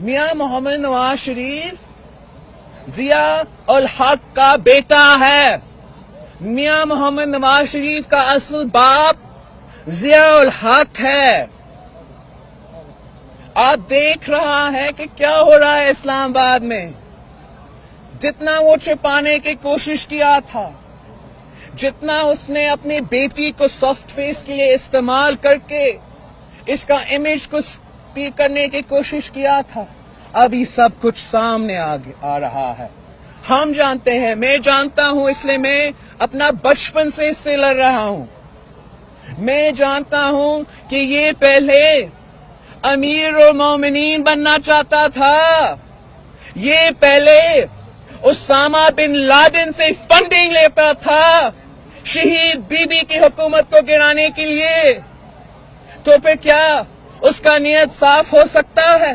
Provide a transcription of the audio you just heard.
میاں محمد نواز شریف ضیاء الحق کا بیٹا ہے. میاں محمد نواز شریف کا اصل باپ ضیاء الحق ہے. آپ دیکھ رہا ہے کہ کیا ہو رہا ہے اسلام آباد میں. جتنا وہ چھپانے کی کوشش کیا تھا، جتنا اس نے اپنی بیٹی کو سافٹ فیس کے لیے استعمال کر کے اس کا امیج کو کرنے کی کوشش کیا تھا، اب یہ سب کچھ سامنے آ رہا ہے. ہم جانتے ہیں، میں جانتا ہوں، اس لیے میں اپنا بچپن سے اس سے لڑ رہا ہوں. میں جانتا ہوں کہ یہ پہلے امیر المومنین بننا چاہتا تھا. یہ پہلے اسامہ بن لادن سے فنڈنگ لیتا تھا شہید بی بی کی حکومت کو گرانے کے لیے. تو پھر کیا اس کا نیت صاف ہو سکتا ہے؟